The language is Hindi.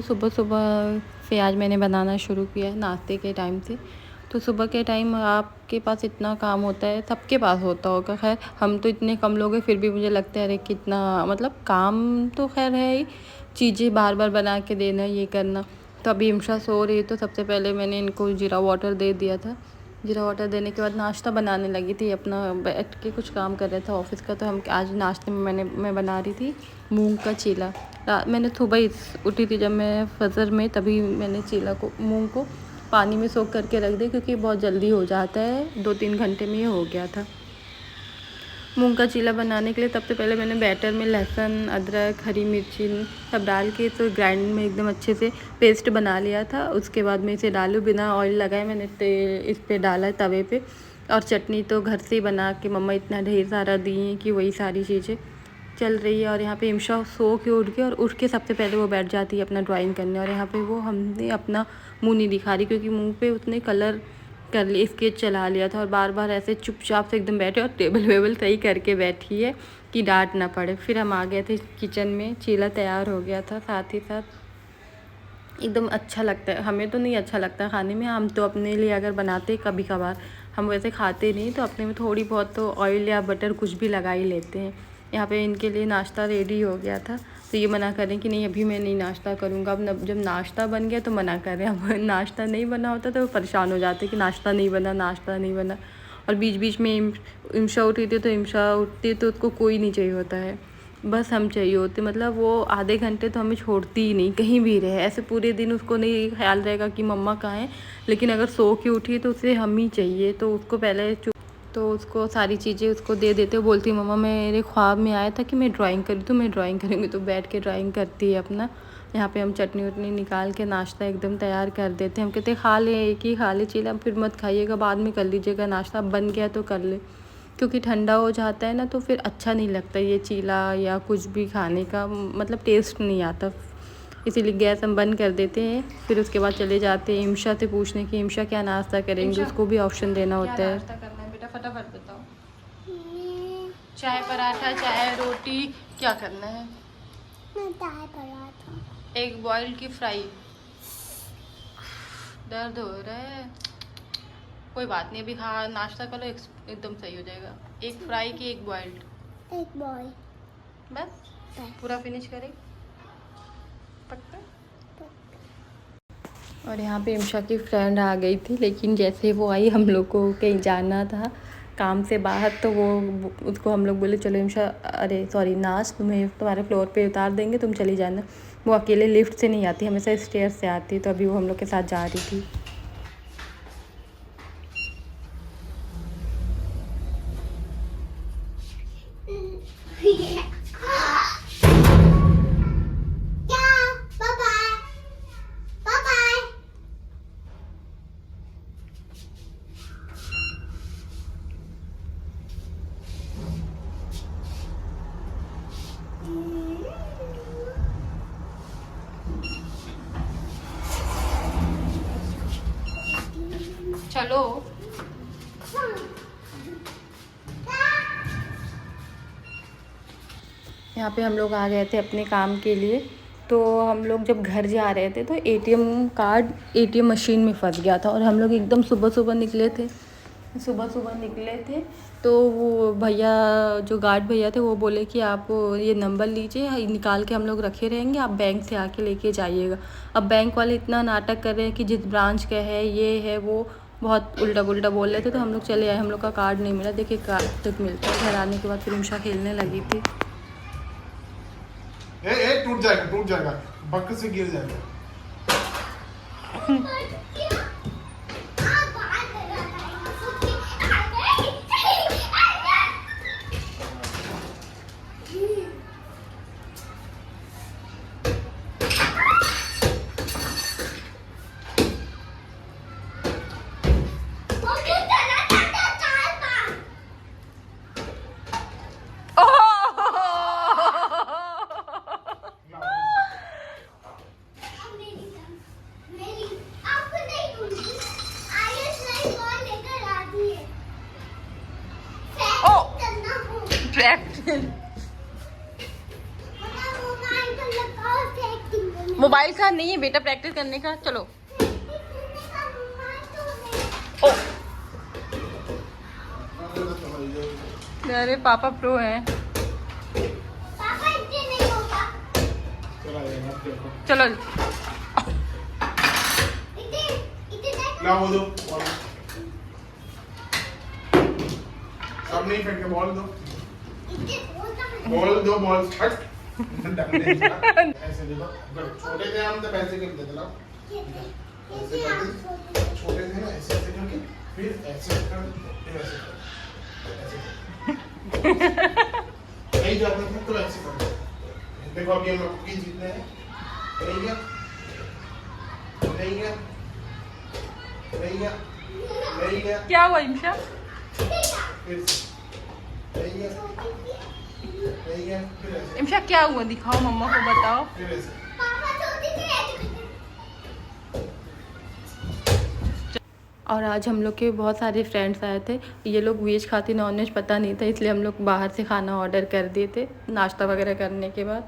सुबह सुबह से आज मैंने बनाना शुरू किया है नाश्ते के टाइम से। तो सुबह के टाइम आपके पास इतना काम होता है, सबके पास होता होगा। खैर हम तो इतने कम लोग हैं, फिर भी मुझे लगता है अरे कितना मतलब काम तो खैर है ही, चीज़ें बार बार बना के देना, ये करना। तो अभी इमशा सो रही है तो सबसे पहले मैंने इनको जीरा वाटर दे दिया था। जीरा वाटर देने के बाद नाश्ता बनाने लगी थी, अपना बैठ के कुछ काम कर रहा था ऑफिस का। तो हम आज नाश्ते में मैं बना रही थी मूंग का चीला। मैंने सुबह ही उठी थी जब मैं फजर में, तभी मैंने चीला को मूंग को पानी में सोख करके रख दिया, क्योंकि बहुत जल्दी हो जाता है, 2-3 घंटे में ये हो गया था। मूंग का चीला बनाने के लिए सबसे पहले मैंने बैटर में लहसुन, अदरक, हरी मिर्ची सब डाल के तो ग्राइंड में एकदम अच्छे से पेस्ट बना लिया था। उसके बाद मैं इसे डालूँ, बिना ऑयल लगाए मैंने इस पे डाला है तवे पे। और चटनी तो घर से ही बना के मम्मा इतना ढेर सारा दी हैं कि वही सारी चीज़ें चल रही है। और यहाँ पे इमशा सो के उठ के सबसे पहले वो बैठ जाती है अपना ड्राइंग करने। और यहाँ पे वो हमने अपना मुँह नहीं दिखा रही, क्योंकि मुँह पे उसने कलर कर लिया, स्केच चला लिया था। और बार बार ऐसे चुपचाप से एकदम बैठे और टेबल वेबल सही करके बैठी है कि डांट ना पड़े। फिर हम आ गए थे किचन में, चीला तैयार हो गया था। साथ ही साथ एकदम अच्छा लगता है, हमें तो नहीं अच्छा लगता खाने में, हम तो अपने लिए अगर बनाते कभी कभार, हम वैसे खाते नहीं, तो अपने में थोड़ी बहुत तो ऑयल या बटर कुछ भी लगा ही लेते हैं। यहाँ पे इनके लिए नाश्ता रेडी हो गया था, तो ये मना करें कि नहीं अभी मैं नहीं नाश्ता करूँगा। अब जब नाश्ता बन गया तो मना कर रहे हैं, अब नाश्ता नहीं बना होता तो परेशान हो जाते कि नाश्ता नहीं बना, नाश्ता नहीं बना। और बीच बीच में इमशा उठी थी, तो इमशा उठती तो उसको कोई नहीं चाहिए होता है, बस हम चाहिए होते। मतलब वो आधे घंटे तो हमें छोड़ती ही नहीं, कहीं भी रहे। ऐसे पूरे दिन उसको नहीं ख्याल रहेगा कि मम्मा कहाँ है, लेकिन अगर सो के उठी तो उसे हम ही चाहिए। तो उसको पहले तो उसको सारी चीज़ें उसको दे देते। वो बोलती मम्मा मेरे ख्वाब में आया था कि मैं ड्राइंग करूँ, तो मैं ड्राइंग करूँगी। तो बैठ के ड्राइंग करती है अपना। यहाँ पे हम चटनी वटनी निकाल के नाश्ता एकदम तैयार कर देते हैं। हम कहते हैं खा ले, एक ही खा ले चीला, फिर मत खाइएगा, बाद में कर लीजिएगा नाश्ता, बन गया तो कर ले, क्योंकि ठंडा हो जाता है ना तो फिर अच्छा नहीं लगता ये चीला या कुछ भी खाने का, मतलब टेस्ट नहीं आता। इसीलिए गैस हम बंद कर देते हैं। फिर उसके बाद चले जाते हैं इमशा से पूछने की इमशा क्या नाश्ता करेंगे, उसको भी ऑप्शन देना होता है। नाश्ता करना है बेटा, फटाफट बताओ। चाय पराठा, चाय रोटी, क्या करना है? चाय पराठा, एग बॉइल्ड की फ्राई। दर्द हो रहा है, कोई बात नहीं, अभी खा नाश्ता कर लो, एकदम सही हो जाएगा। एक फ्राई की एक बॉइल्ड, एक बॉय, बस पूरा फिनिश करें पक्का। और यहाँ पे इमशा की फ्रेंड आ गई थी, लेकिन जैसे वो आई, हम लोग को कहीं जाना था काम से बाहर, तो वो उसको हम लोग बोले चलो इमशा, अरे सॉरी नाज, तुम्हें तुम्हारे फ्लोर पे उतार देंगे, तुम चली जाना। वो अकेले लिफ्ट से नहीं आती, हमेशा स्टेयर से आती, तो अभी वो हम लोग के साथ जा रही थी। चलो यहाँ पे हम लोग आ गए थे अपने काम के लिए। तो हम लोग जब घर जा रहे थे तो एटीएम कार्ड एटीएम मशीन में फंस गया था, और हम लोग एकदम सुबह सुबह निकले थे। तो वो भैया, जो गार्ड भैया थे, वो बोले कि आप ये नंबर लीजिए, निकाल के हम लोग रखे रहेंगे, आप बैंक से आके लेके जाइएगा। अब बैंक वाले इतना नाटक कर रहे हैं कि जिस ब्रांच का है ये है वो, बहुत उल्टा पुल्टा बोल रहे थे। तो हम लोग चले आए, हम लोग का कार्ड नहीं मिला। देखिए कार्ड तक मिलता है। घर आने के बाद फिर इमशा खेलने लगी थी। टूट जाएगा, बक्के से गिर जाएगा। मोबाइल का नहीं है बेटा, प्रैक्टिस करने का। चलो ओ, अरे पापा प्रो हैं। पापा इतने नहीं होगा। चलो ना वो दो सब नहीं फेंक के बॉल दो, बॉल दो, बॉल हट। ऐसे देखो, छोटे थे हम तो पैसे गिनते थे ना, ऐसे करते, छोटे थे ना, ऐसे ऐसे करके फिर ऐसे कर, फिर ऐसे कर, ऐसे नहीं जाते थे तो ऐसे करते। देखो अभी हम लोग की जीतने हैं, नहीं गया, नहीं गया, नहीं गया, नहीं गया, क्या हुआ इमशा? फिर नहीं गया, नहीं गया, फिर ऐसे, इमशा क्या हुआ, दिखाओ मम्मा को, बताओ। फिर ऐसे। और आज हम लोग के बहुत सारे फ्रेंड्स आए थे। ये लोग वेज खाते, नॉन वेज पता नहीं था, इसलिए हम लोग बाहर से खाना ऑर्डर कर दिए थे नाश्ता वगैरह करने के बाद।